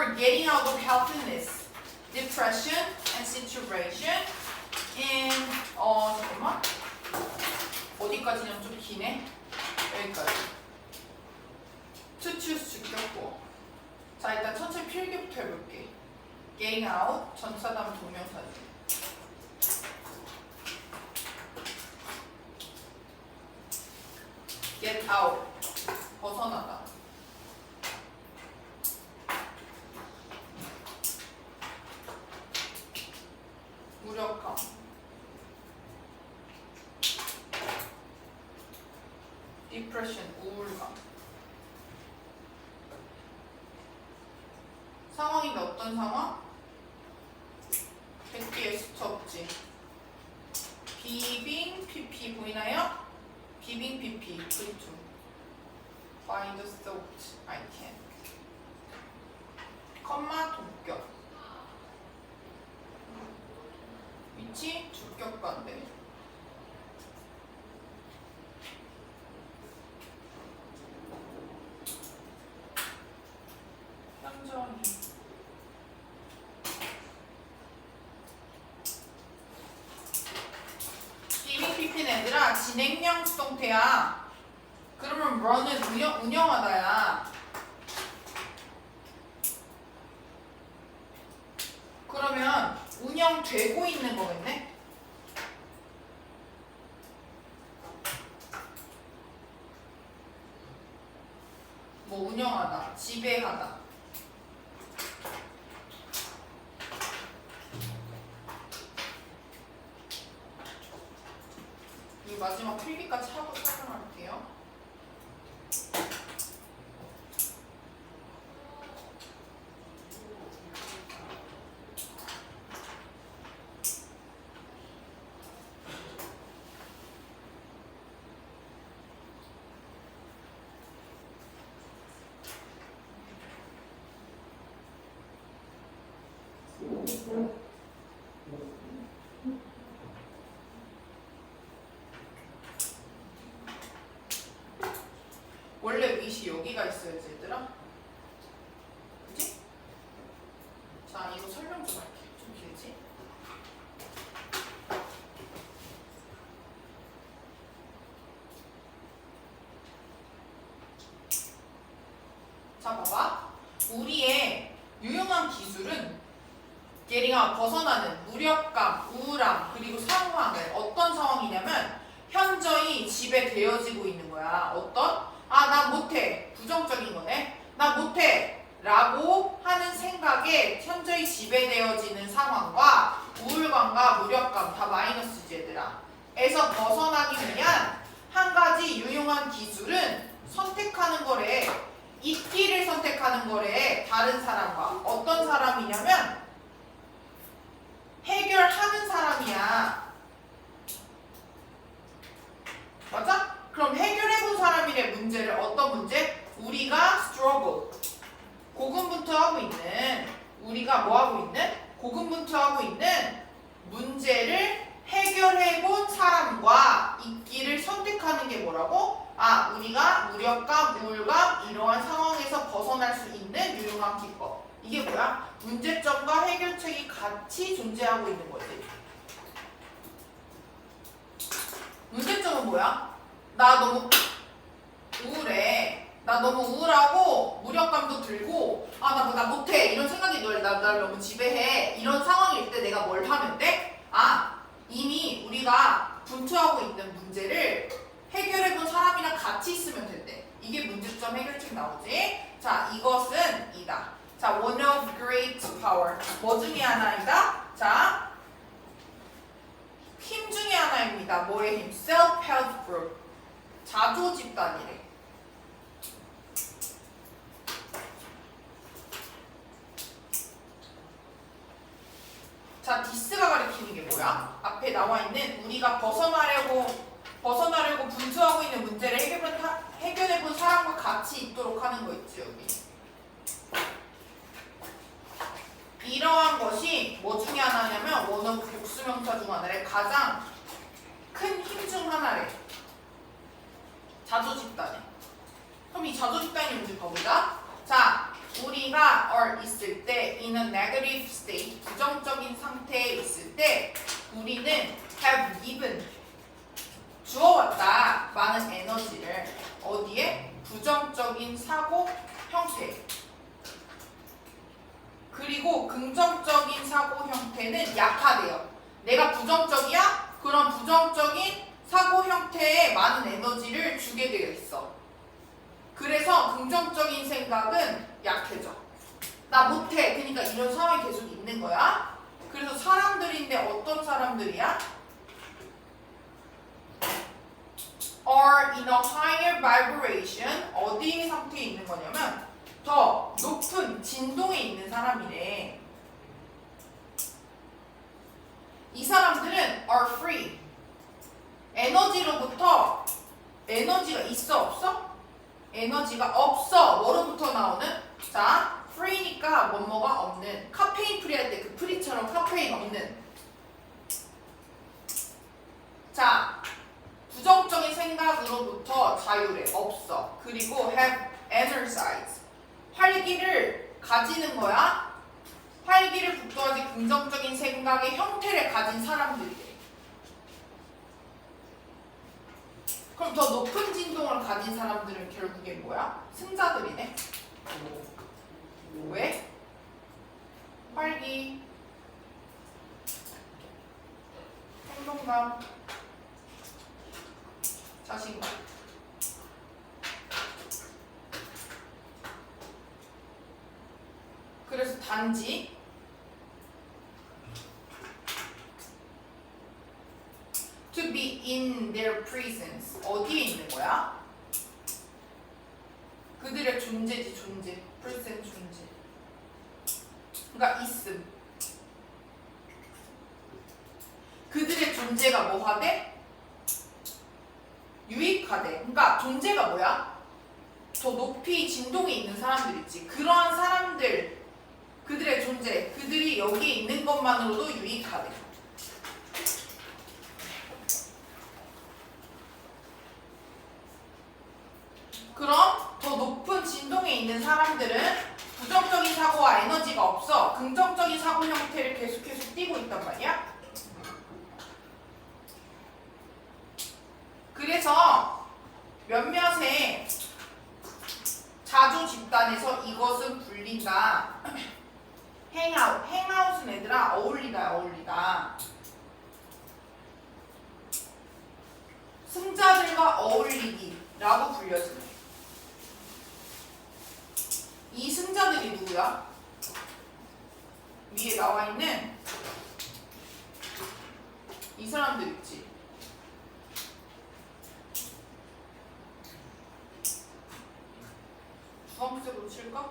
for getting out of helplessness, depression, and situation in 잠깐만 어디까지냐면 좀 기네. 여기까지. To choose 주격고. 자 일단 천천히 필기부터 해볼게. Getting out 전사 다음 동명사지. Get out 벗어나다. 무력감. Depression 우울감. 상황인데 어떤 상황? 백기에 스톱지. 비빙 PP 보이나요? 비빙 PP V2. Find the thought I can. 컴마 동격. 위치 주격 반대. 현저히. 비빙 PP는 얘들아 진행형 수동태야. 그러면 run은 운영하다야. 그러면 운영되고 있는 거겠네? 뭐 운영하다, 지배하다. 이 마지막 필기까지 하고 설명할게요. 원래 위시 여기가 있어야지 얘들아. 그치? 자 이거 설명 좀 할게. 좀 길지? 자 봐봐. 우리의 유용한 기술은 getting out 벗어나는 무력감, 우울함 그리고 상황을 어떤 상황이냐면 현저히 지배되어지고 있는 거야. 어떤? 아, 나 못해. 부정적인 거네. 나 못해. 라고 하는 생각에 현저히 지배되어지는 상황과 우울감과 무력감 다 마이너스지 얘들아. 에서 벗어나기 위한 한 가지 유용한 기술은 선택하는 거래. 있기를 선택하는 거래. 다른 사람과. 어떤 사람이냐면 해결하는 사람이야. 맞아? 그럼 해결해본 사람이래. 문제를 어떤 문제? 우리가 struggle 고군분투하고 있는 우리가 뭐하고 있는? 고군분투하고 있는 문제를 해결해본 사람과 있기를 선택하는 게 뭐라고? 아, 우리가 무력감, 우울감 이러한 상황에서 벗어날 수 있는 유용한 기법. 이게 뭐야? 문제점과 해결책이 같이 존재하고 있는 거지. 문제점은 뭐야? 나 너무 우울해. 나 너무 우울하고 무력감도 들고 나 못해. 이런 생각이 날 너무 지배해. 이런 상황일 때 내가 뭘 하면 돼? 아, 이미 우리가 분투하고 있는 문제를 해결해본 사람이랑 같이 있으면 된대. 이게 문제점 해결책 나오지? 자, 이것은 이다. 자, one of great power. 뭐 중에 하나이다? 자, 힘 중에 하나입니다. 뭐의 힘? self-help group. 자조 집단이래. 자, 디스가 가리키는 게 뭐야? 앞에 나와 있는 우리가 벗어나려고 분투하고 있는 문제를 해결해본 사람과 같이 있도록 하는 거 있지, 여기. 이러한 것이 뭐 중에 하나냐면 원어브 복수명사 중 하나래. 가장 큰 힘 중 하나래. 자조 집단에. 그럼 이 자조 집단이 뭔지 봐보자. 자, 우리가 are 있을 때 in a negative state, 부정적인 상태에 있을 때 우리는 have given, 주어왔다 많은 에너지를 어디에? 부정적인 사고 형태. 그리고 긍정적인 사고 형태는 약화돼요. 내가 부정적이야? 그럼 부정적인 사고 형태에 많은 에너지를 주게 되어 있어. 그래서 긍정적인 생각은 약해져. 나 못해. 그러니까 이런 상황이 계속 있는 거야. 그래서 사람들인데 어떤 사람들이야? are in a higher vibration. 어디 상태에 있는 거냐면 더 높은 진동에 있는 사람이래. 이 사람들은 are free. 에너지로부터 에너지가 있어 없어? 에너지가 없어. 뭐로부터 나오는? 자, free니까 뭐뭐가 없는. 카페인 프리 할 때 그 프리처럼 카페인 없는. 자, 부정적인 생각으로부터 자유래. 없어. 그리고 have energize. 활기를 가지는 거야. 활기를 북돋아지 긍정적인 생각의 형태를 가진 사람들이래. 그럼 더 높은 진동을 가진 사람들은 결국엔 뭐야? 승자들이네. 왜? 활기, 행동감, 자신감. 그래서 단지 to be in their presence. 어디에 있는 거야? 그들의 존재지, 존재. present 존재. 그러니까 있음. 그들의 존재가 뭐 하대? 유익하대. 그러니까 존재가 뭐야? 더 높이 진동에 있는 사람들 있지. 그러한 사람들, 그들의 존재, 그들이 여기에 있는 것만으로도 유익하대. 그럼 더 높은 진동에 있는 사람들은 부정적인 사고와 에너지가 없어. 긍정적인 사고 형태를 계속해서 띠고 있단 말이야. 그래서 몇몇의 자주 집단에서 이것은 불린다. 행아웃. 행아웃은 얘들아 어울리다, 어울리다. 승자들과 어울리기라고 불려지네. 이 승자들이 누구야? 위에 나와 있는 이 사람들 있지. 주황색으로 칠까?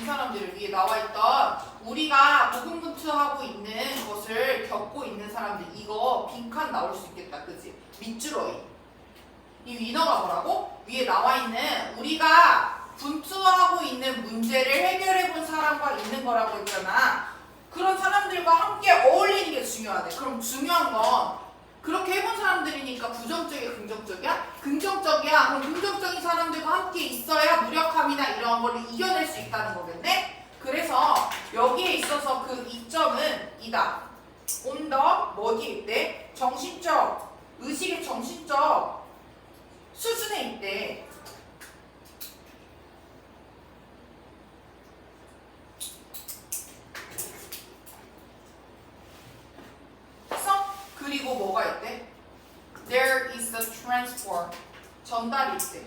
이 사람들을 위에 나와 있던 우리가 고군분투하고 있는 것을 겪고 있는 사람들. 이거 빈칸 나올 수 있겠다, 그치? 밑줄어이. 이 위너가 뭐라고? 위에 나와 있는 우리가 분투하고 있는 문제를 해결해 본 사람과 있는 거라고 했잖아. 그런 사람들과 함께 어울리는 게 중요하대. 그럼 중요한 건 그렇게 해본 사람들이니까 부정적이야, 긍정적이야? 긍정적이야. 그럼 긍정적인 사람들과 함께 있어야 무력함이나 이런 거를 이겨낼 수 있다는 거겠네? 그래서 여기에 있어서 그 이점은 이다. 온 더 어디에 있대? 정신적, 의식의 정신적 수준에 있대. 그리고 뭐가 있대? There is a transfer. 전달이 있대.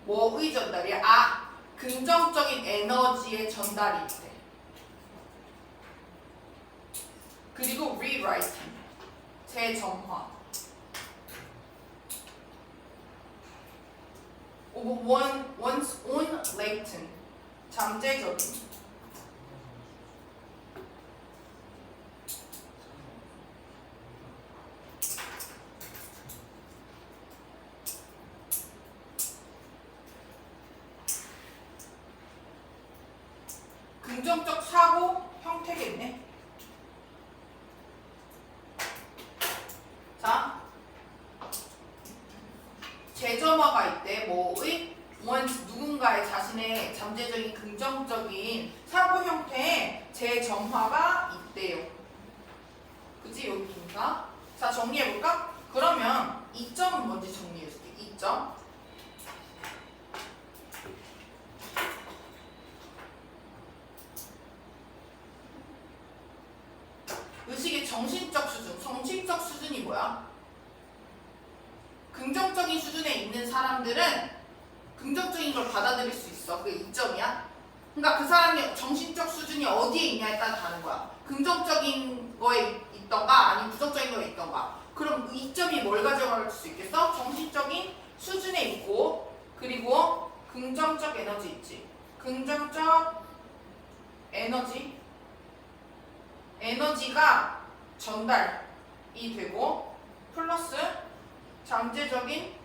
뭐의 전달이야? 아, 긍정적인 에너지의 전달이 있대. 그리고 rewriting. 재정화. One's own latent. 잠재적인. 긍정적 사고 형태겠네. 자, 재점화가 있대. 뭐의? once 누군가의 자신의 잠재적인 긍정적인 사고 형태의 재점화가 있대요. 그치? 여기니까. 자, 정리해볼까? 그러면 이점은 먼저 정리해줄게. 이점. 의식의 정신적 수준. 정신적 수준이 뭐야? 긍정적인 수준에 있는 사람들은 긍정적인 걸 받아들일 수 있어. 그게 이점이야. 그러니까 그 사람의 정신적 수준이 어디에 있냐에 따라 다른 거야. 긍정적인 거에 있던가 아니면 부정적인 거에 있던가. 그럼 이점이 뭘 가져갈 수 있겠어? 정신적인 수준에 있고, 그리고 긍정적 에너지 있지. 긍정적 에너지가 전달이 되고, 플러스 잠재적인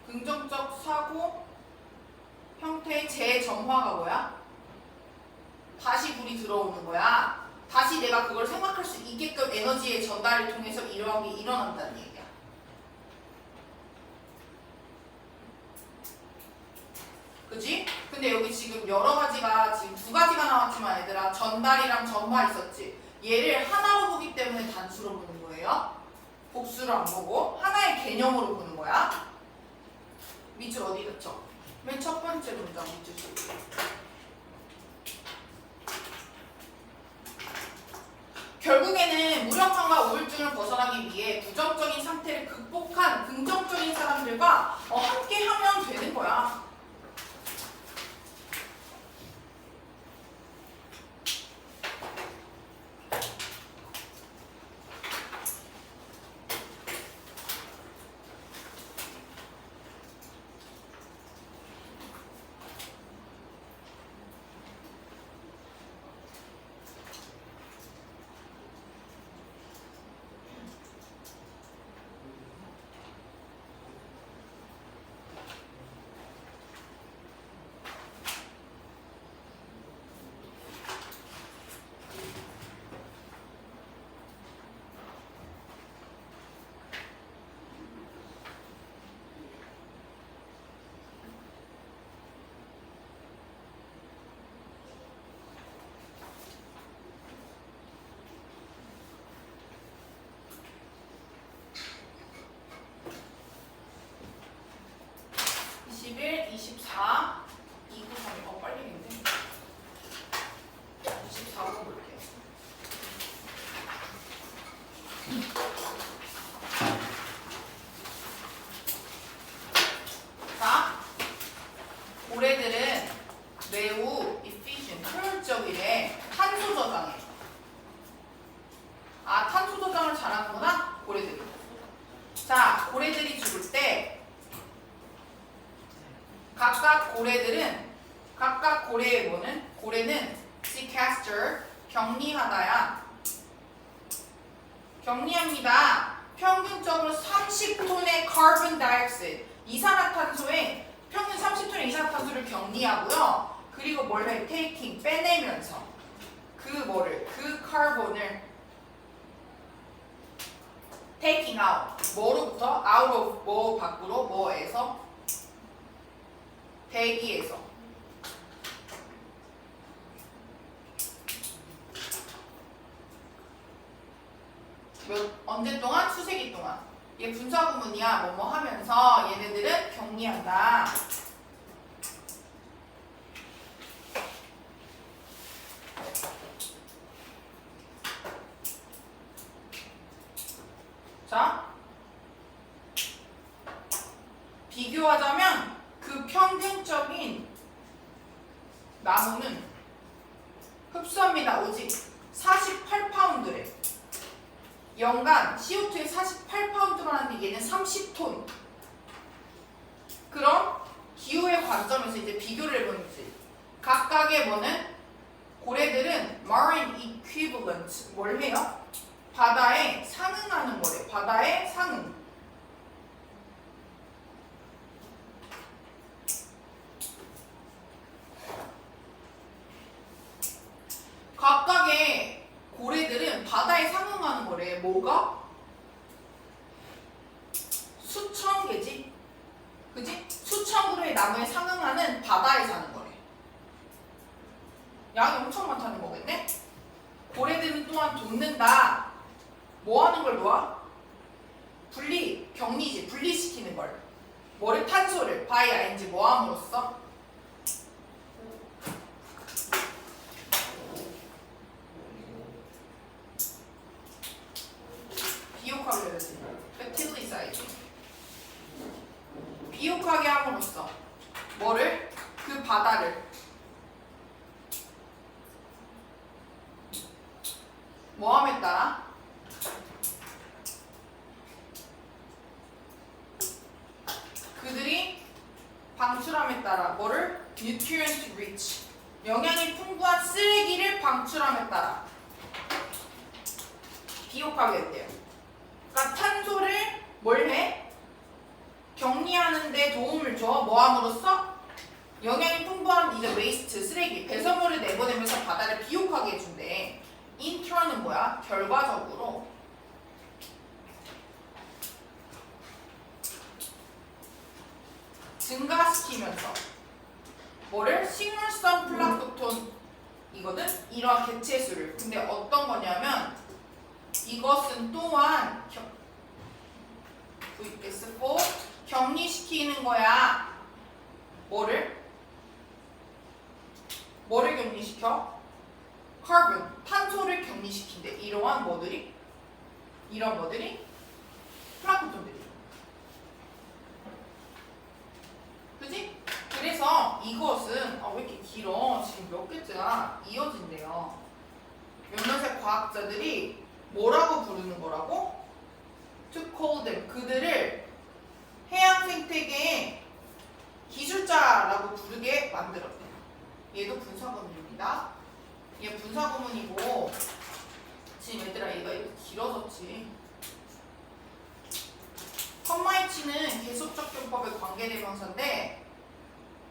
긍정적 사고 형태의 재점화가 뭐야? 다시 불이 들어오는 거야. 다시 내가 그걸 생각할 수 있게끔 에너지의 전달을 통해서 이러한 게 일어난다는 얘기야. 그지? 근데 여기 지금 여러 가지가 지금 두 가지가 나왔지만 얘들아 전달이랑 점화 있었지. 얘를 하나로 보기 때문에 단수로 보는 거예요. 복수를 안 보고 하나의 개념으로 보는 거야. 밑줄 어디 그쳐? 맨 첫 번째 문장 밑줄 쓰기. 결국에는 무력감과 우울증을 벗어나기 위해 부정적인 상태를 극복한 긍정적인 사람들과 함께 하면 되는 거야. 빨리 했네. 24번 볼게요. 자, 고래들은 매우 efficient, 효율적이래. 탄소 저장에. 아, 탄소 저장을 잘하는구나? 고래들이. 자, 고래들이 죽을 때 각각 고래의 뭐는? 고래는 sequester, 격리하다야. 격리합니다. 평균적으로 30톤의 carbon dioxide, 이산화탄소에 평균 30톤의 이산화탄소를 격리하고요. 그리고 뭘 해? taking, 빼내면서 그 카본을 taking out, 뭐로부터? out of, 뭐 밖으로, 뭐에서? 대기에서. 언제 동안? 수세기 동안. 이게 분사구문이야. 뭐뭐 하면서 얘네들은 격리한다. 자, 비교하자면 그 평균적인 나무는 흡수합니다. 오직 48파운드래. 연간 CO2에 48파운드만 하는데 얘는 30톤. 그럼 기후의 관점에서 이제 비교를 해보는 거지. 각각의 뭐는? 고래들은 marine equivalent, 뭘 해요? 바다에 상응하는 거래. 바다에 상응. 각각의 고래들은 바다에 상응하는 거래. 뭐가? 그지? 수천 그루의 나무에 상응하는 바다에 사는 거래. 양이 엄청 많다는 거겠네? 고래들은 또한 돕는다. 뭐 하는 걸 도와? 분리, 격리지, 분리시키는 걸. 뭐를? 탄소를, by ing, 뭐 함으로써? 비옥하게 해야지. fertilize. 비옥하게 함으로써. 뭐를? 그 바다를. 뭐함에 따라? 그들이 방출함에 따라 뭐를? nutrient rich. 영양이 풍부한 쓰레기를 방출함에 따라 비옥하게 했대요. 그러니까 탄소를 뭘 해? 격리하는 데 도움을 줘. 뭐함으로써? 영양이 풍부한 이제 웨이스트, 쓰레기, 배설물을 내보내면서 바다를 비옥하게 해준대. 인트로는 뭐야? 결과적으로 증가시키면서 뭐를? 식물성 플랑크톤 이거는 이러한 개체수를. 근데 어떤 거냐면 이것은 또한 VS4 격리시키는 거야. 뭐를 격리시켜? 카본, 탄소를 격리시킨대. 이러한 뭐들이? 이런 뭐들이? 플랑크톤들이. 그지? 그래서 이것은 왜 이렇게 길어? 지금 몇 개째야? 이어진대요. 몇몇의 과학자들이 뭐라고 부르는 거라고? To call them. 그들을 해양 생태계의 기술자라고 부르게 만들었대요. 얘도 분사구문입니다. 얘 분사구문이고 지금 얘들아 얘가 이렇게 길어졌지. 컴마이치는 계속적용법의 관계대명사인데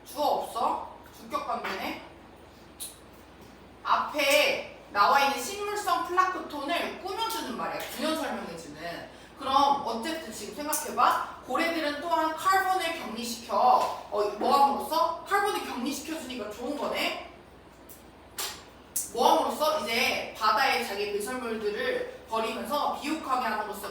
주어 없어? 주격 관계네. 앞에 나와 있는 식물성 플랑크톤을 꾸며주는 말이야. 구현 설명해주는. 그럼 어쨌든 지금 생각해봐. 고래들은 또한 카본을 격리시켜. 뭐함으로써? 카본을 격리시켜주니까 좋은 거네. 뭐함으로써? 이제 바다에 자기 배설물들을 버리면서 비옥하게 함으로써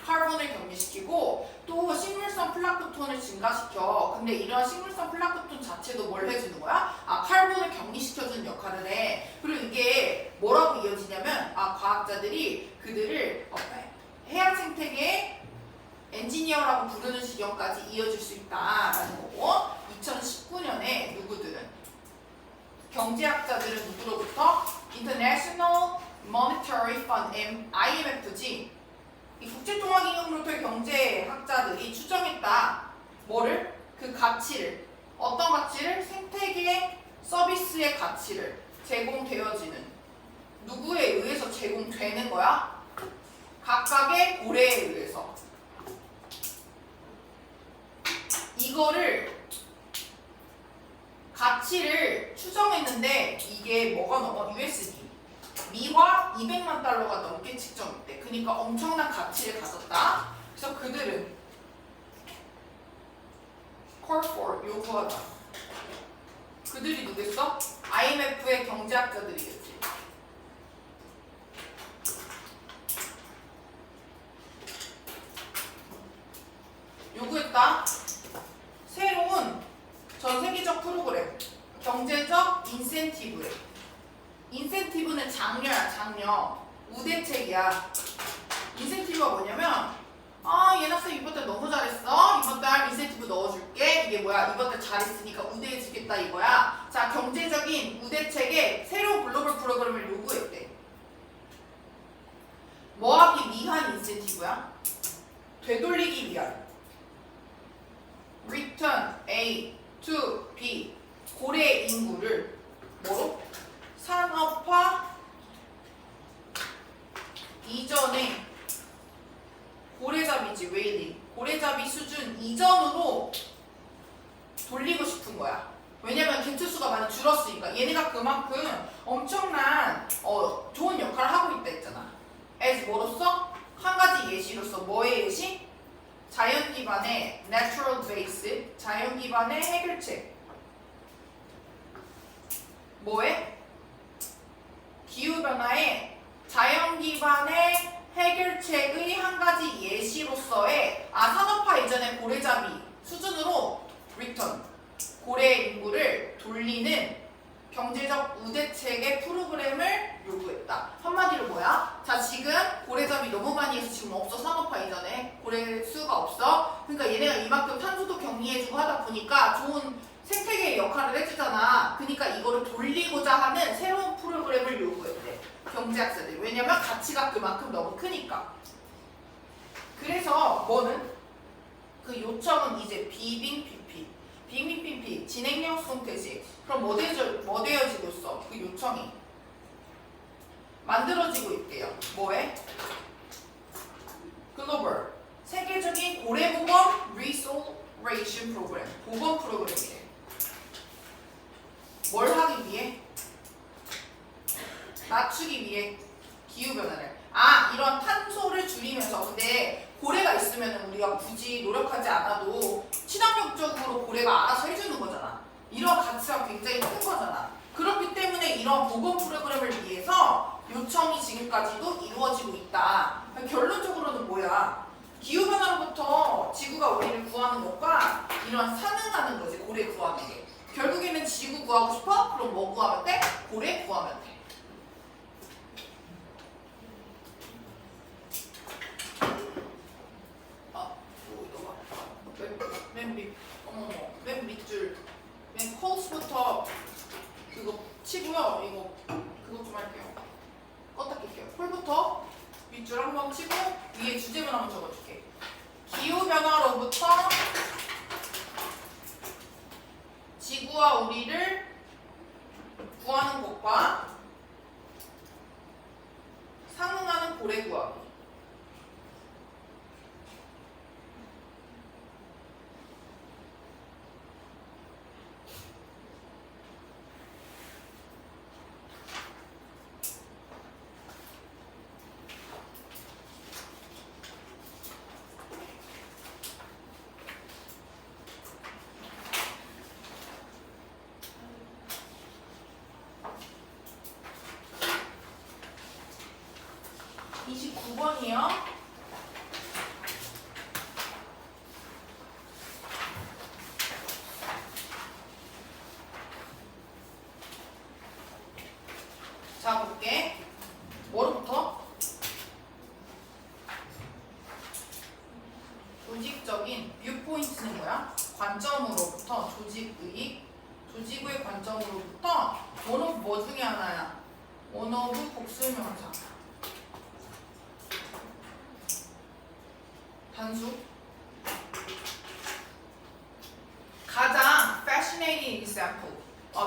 카본을 격리시키고 또 식물성 플랑크톤을 증가시켜. 근데 이러한 식물성 플랑크톤 자체도 뭘 해주는 거야? 카본을 격리시켜주는 역할을 해. 그리고 이게 뭐라고 이어지냐면 과학자들이 그들을 해양 생태계의 엔지니어라고 부르는 지경까지 이어질 수 있다라는 거고 2019년에 누구들은 경제학자들은 누구로부터 International Monetary Fund IMF지 이 국제통화기금으로부터의 경제학자들이 추정했다. 뭐를? 그 가치를. 어떤 가치를? 생태계 서비스의 가치를 제공되어지는. 누구에 의해서 제공되는 거야? 각각의 고래에 의해서. 이거를 가치를 추정했는데 이게 뭐가 넘어? USD. 미화 200만 달러가 넘게 측정했대. 그러니까 엄청난 가치를 가졌다. 그래서 그들은 call for 요구하다. 그들이 누구겠어? IMF의 경제학자들이겠지. 요구했다. 새로운 전 세계적 프로그램, 경제적 인센티브에. 인센티브는 장려야, 장려. 우대책이야. 인센티브가 뭐냐면 얘 학생 이번 달 너무 잘했어. 이번 달 인센티브 넣어줄게. 이게 뭐야? 이번 달 잘했으니까 우대해주겠다 이거야. 자, 경제적인 우대책에 새로운 글로벌 프로그램을 요구했대. 뭐하기 위한 인센티브야? 되돌리기 위한. Return A to B. 고래 인구를 뭐로? 산업화 이전에 고래잡이지, 웨일링. 고래잡이 수준 이전으로 돌리고 싶은 거야. 왜냐면 개체수가 많이 줄었으니까. 얘네가 그만큼 엄청난 좋은 역할을 하고 있다 했잖아. as 뭐로서? 한 가지 예시로서. 뭐의 예시? 자연 기반의 해결책. 뭐에? 기후변화의 자연 기반의 해결책의 한 가지 예시로서의 산업화 이전의 고래잡이 수준으로 리턴 고래 인구를 돌리는 경제적 우대책의 프로그램을 요구했다. 한마디로 뭐야? 자, 지금 고래잡이 너무 많이 해서 지금 없어. 산업화 이전에 고래 수가 없어. 그러니까 얘네가 이만큼 탄소도 격리해주고 하다 보니까 좋은 생태계의 역할을 해주잖아. 그러니까 이거를 돌리고자 하는 새로운 프로그램을 요구했대. 경제학자들이. 왜냐면 가치가 그만큼 너무 크니까. 그래서 뭐는? 그 요청은 이제 비빙피피 진행형 수동태식. 그럼 뭐 되어지고 있어? 그 요청이 만들어지고 있대요. 뭐에? 글로벌 세계적인 고래보건 리소레이션 프로그램. 보건 프로그램이래. 뭘 하기 위해? 낮추기 위해 기후변화를. 이런 탄소를 줄이면서. 근데 고래가 있으면 우리가 굳이 노력하지 않아도 친환경적으로 고래가 알아서 해주는 거잖아. 이런 가치가 굉장히 큰 거잖아. 그렇기 때문에 이런 보건 프로그램을 위해서 요청이 지금까지도 이루어지고 있다. 결론적으로는 뭐야? 기후변화로부터 지구가 우리를 구하는 것과 이런 상응하는 거지. 고래 구하는 게. 결국에는 지구 구하고 싶어? 그럼 뭐 구하면 돼? 고래 구하면 돼. 맨 밑줄 맨 콜스부터 그거 치고요. 이거 그거 좀 할게요. 껐다 낄게요. 콜부터 밑줄 한번 치고 위에 주제문 한번 적어줄게. 기후변화로부터 지구와 우리를 구하는 것과 상응하는 고래 구하기. 이요. 자, 볼게. 뭐로부터? 조직적인 뷰포인트는 뭐야? 관점으로부터 조직의 관점으로부터 원오브 뭐 중에 하나야? 원오브 복수명사. 단수. 가장 fascinating example.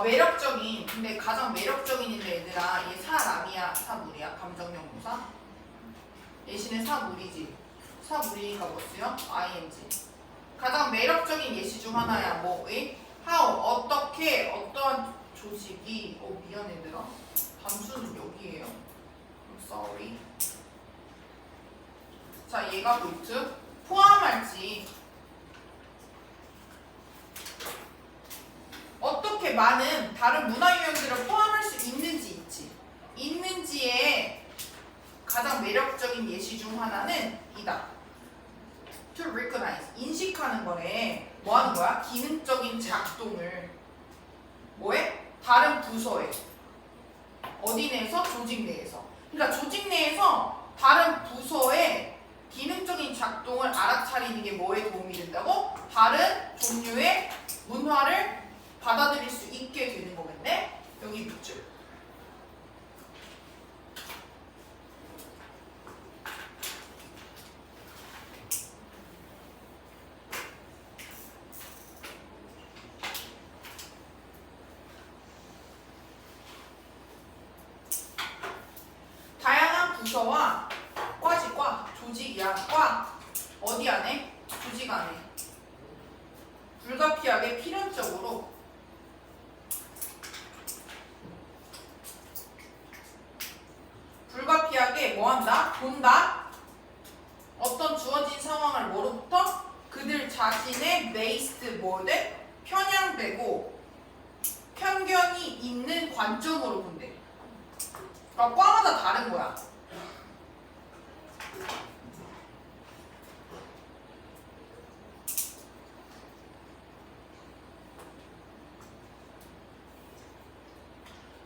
매력적인. 근데 가장 매력적인인데 얘들아, 얘 사람이야, 사물이야? 감정형용사. 예시는 사물이지. 사물이가 뭐 쓰여? ing. 가장 매력적인 예시 중 하나야. 뭐의? how. 어떻게, 어떠한 조직이. 미안 얘들아. 단수는 여기에요. I'm sorry. 자, 얘가 볼트. 포함할지. 어떻게 많은 다른 문화 유형들을 포함할 수 있는지의 가장 매력적인 예시 중 하나는 이다. To recognize. 인식하는 거네. 뭐 하는 거야? 기능적인 작동을. 뭐에? 다른 부서에. 어디 내에서? 조직 내에서. 그러니까 조직 내에서 다른 부서에 기능적인 작동을 알아차리는 게 뭐에 도움이 된다고? 다른 종류의 문화를 받아들일 수 있게 되는 거겠네? 여기 밑줄. 다양한 부서와 과지과 조직이야. 과 어디 안에? 조직 안에. 불가피하게 필연적으로 뭐한다? 본다? 어떤 주어진 상황을 뭐로부터? 그들 자신의 based 뭐든 편향되고 편견이 있는 관점으로 본대. 그러니까 과마다 다른 거야.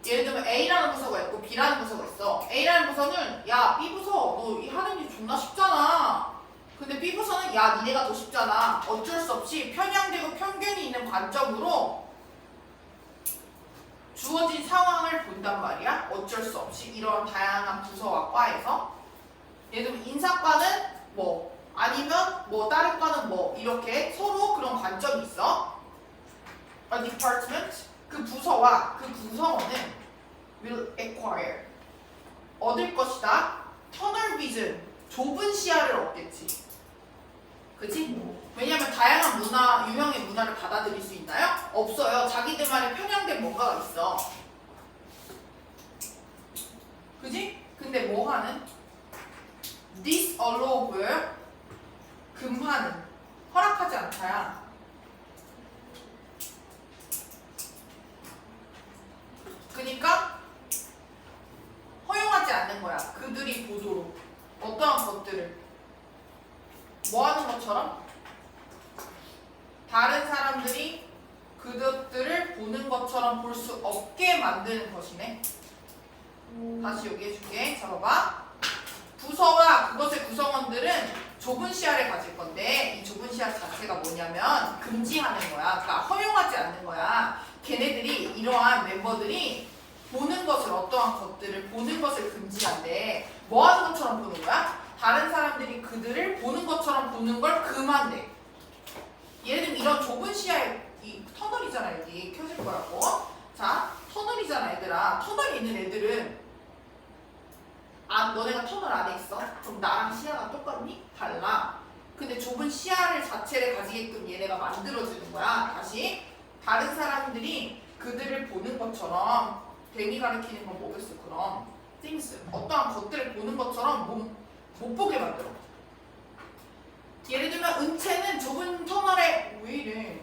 예를 들면 A라는 부서가 있고 B라는 부서가 있어. A라는 부서는 야 B부서 너 이 하는 일 존나 쉽잖아. 근데 B부서는 야 니네가 더 쉽잖아. 어쩔 수 없이 편향되고 편견이 있는 관점으로 주어진 상황을 본단 말이야. 어쩔 수 없이 이런 다양한 부서와 과에서. 예를 들면 인사과는 뭐 아니면 뭐 다른 과는 뭐 이렇게 서로 그런 관점이 있어. A department 그 부서와 그 구성원은 will acquire 얻을 것이다. tunnel vision 좁은 시야를 얻겠지. 그치? 왜냐면 다양한 문화, 유형의 문화를 받아들일 수 있나요? 없어요. 자기들만의 편향된 뭔가가 있어. 그치? 근데 뭐 하는? disallowable 금하는 허락하지 않다야. 그니까 허용하지 않는 거야. 그들이 보도록 어떠한 것들을 뭐 하는 것처럼 다른 사람들이 그것들을 보는 것처럼 볼 수 없게 만드는 것이네. 다시 여기 해줄게. 잡아봐. 부서와 그것의 구성원들은 좁은 시야를 가질 건데 이 좁은 시야 자체가 뭐냐면 금지하는 거야. 그러니까 허용하지 않는 거야. 걔네들이 이러한 멤버들이 보는 것을 어떠한 것들을 보는 것을 금지한대. 뭐 하는 것처럼 보는 거야? 다른 사람들이 그들을 보는 것처럼 보는 걸 금한대. 예를 들면 이런 좁은 시야에 이 터널이잖아. 여기 켜질 거라고. 자, 터널이잖아 얘들아. 터널에 있는 애들은 너네가 터널 안에 있어? 그럼 나랑 시야가 똑같니? 달라. 근데 좁은 시야를 자체를 가지게끔 얘네가 만들어주는 거야. 다시 다른 사람들이 그들을 보는 것처럼 댕이 가리키는 건 뭐겠어? 그럼 things 어떠한 것들을 보는 것처럼 못 보게 만들어. 예를 들면 은채는 좁은 터널에 왜 이래?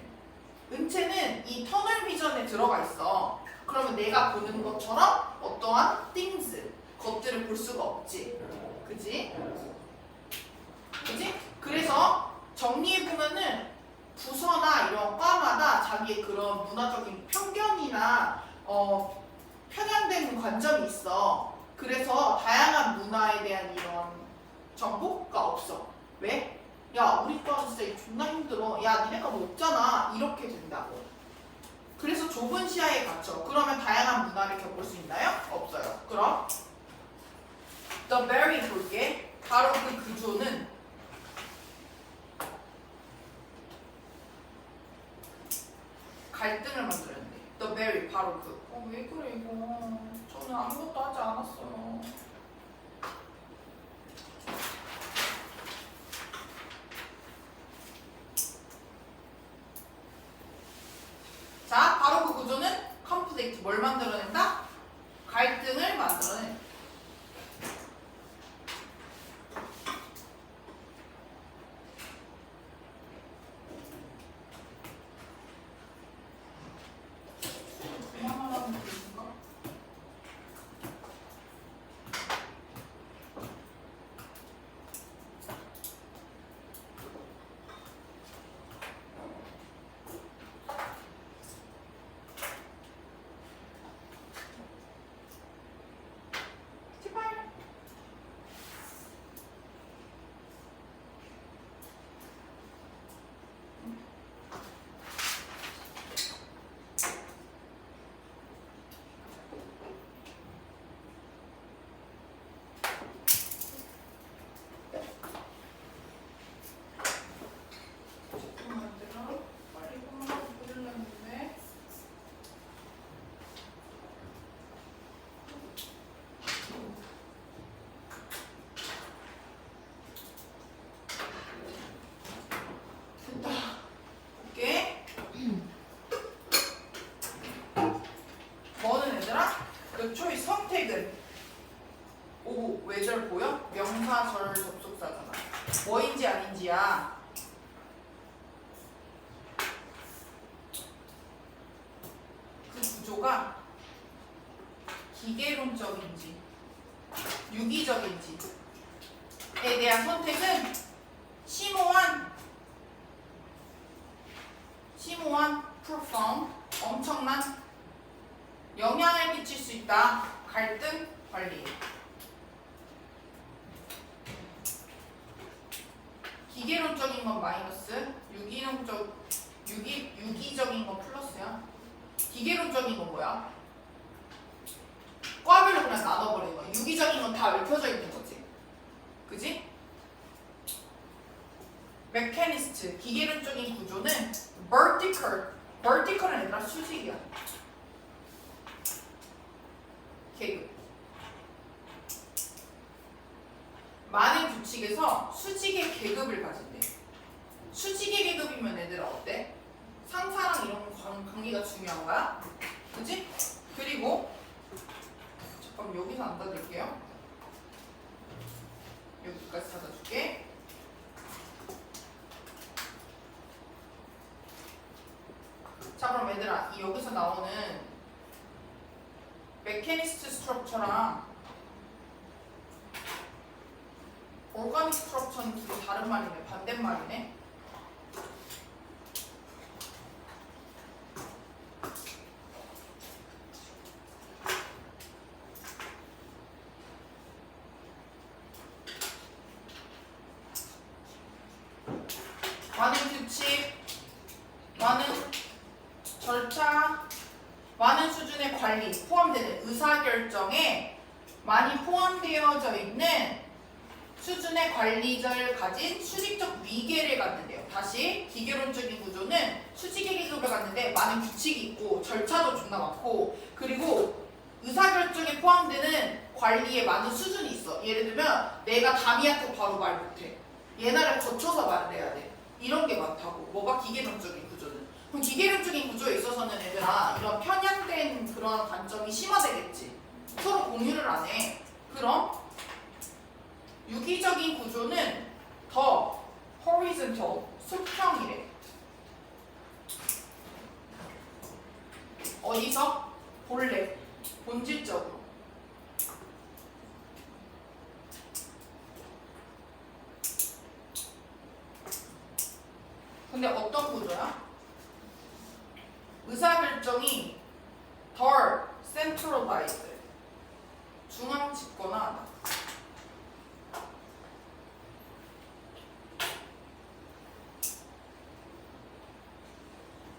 은채는 이 터널 비전에 들어가 있어. 그러면 내가 보는 것처럼 어떠한 things 것들을 볼 수가 없지. 그지? 그지? 그래서 정리해보면은 부서나 이런 과마다 자기의 그런 문화적인 편견이나 편향된 관점이 있어. 그래서 다양한 문화에 대한 이런 정보가 없어. 왜? 야 우리 과 진짜 이거 존나 힘들어. 야 니네가 뭐 없잖아. 이렇게 된다고. 그래서 좁은 시야에 갇혀. 그러면 다양한 문화를 겪을 수 있나요? 없어요. 그럼 The very 볼게. 바로 그 구조는 갈등을 만들었는데. The very 바로 그. 왜 그래 이거. 저는 아무것도 하지 않았어요. 자, 바로 그 구조는 conflict 뭘 만들어낸다? 갈등을 만들어낸다. 초이 선택은 오 외절 보여? 명사절 접속사잖아. 뭐인지 아닌지야. 기계론적인지 유기적인지에 대한 선택은 심오한 profound 엄청난 영향을 끼칠 수 있다. 갈등 관리. 기계론적인 건 마이너스, 유기적인 건 플러스야. 기계론적인 건 뭐야? 과별로 그냥 나눠버리는 거야. 유기적인 건 다 얽혀져 있는 거지. 그지? 메커니스트, 기계론적인 구조는 vertical은 얘들아 수직이야. 계급. 많은 규칙에서 수직의 계급을 가진대. 수직의 계급이면 얘들아 어때? 상사랑 이런 관계가 중요한 거야. 그지? 그리고 잠깐 여기서 안 닫을게요. 여기까지 닫아줄게. 자 그럼 얘들아 이 여기서 나오는 메커니스트 스트럭처랑 오가닉 스트럭처는 둘이 다른 말이네. 반대말이네. 많은 규칙, 많은 절차, 많은 수준의 관리 포함되는 의사결정에 많이 포함되어져 있는 수준의 관리자를 가진 수직적 위계를 갖는데요. 다시 기계론적인 구조는 수직의 계급을 갖는데 많은 규칙이 있고 절차도 존나 많고 그리고 의사결정에 포함되는 관리에 많은 수준이 있어. 예를 들면 내가 담이한테 바로 말 못해. 얘나를 거쳐서 말을 해야 돼. 이런 게 많다고. 뭐가 기계론적인 구조는. 그럼 기계론적인 구조에 있어서는 얘들아 이런 편향된 그런 관점이 심화되겠지. 서로 공유를 안 해. 그럼 유기적인 구조는 더 horizontal, 수평이래. 어디서? 본래, 본질적으로. 근데 어떤 구조야? 의사결정이 덜 centralized, 중앙 집권화하다.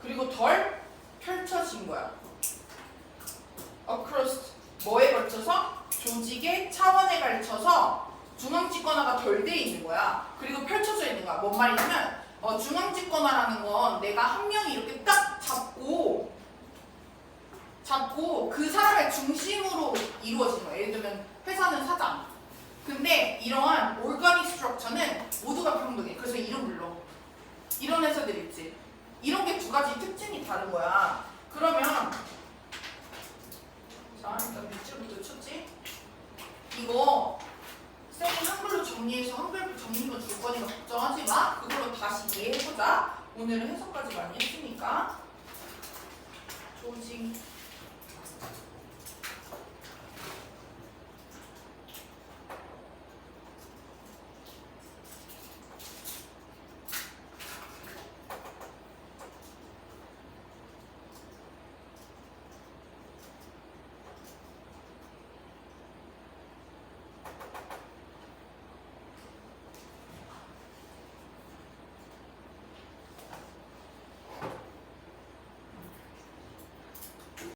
그리고 덜 펼쳐진 거야. across 뭐에 걸쳐서? 조직의 차원에 걸쳐서 중앙 집권화가 덜 돼 있는 거야. 그리고 펼쳐져 있는 거야. 뭔 말이냐면 중앙 집권화라는 건 내가 한 명이 이렇게 딱 잡고 그 사람의 중심으로 이루어지는 거야. 예를 들면 회사는 사장. 근데 이러한 오가닉 스트럭처는 모두가 평등해. 그래서 이름 불러. 이런 회사들 있지. 이런 게 두 가지 특징이 다른 거야. 그러면 자 일단 밑줄부터 쳤지. 이거 쌤이 한글로 정리해서 한글로 정리만 줄 거니까 걱정하지 마. 그걸로 다시 이해해보자. 오늘은 해석까지 많이 했으니까. 조직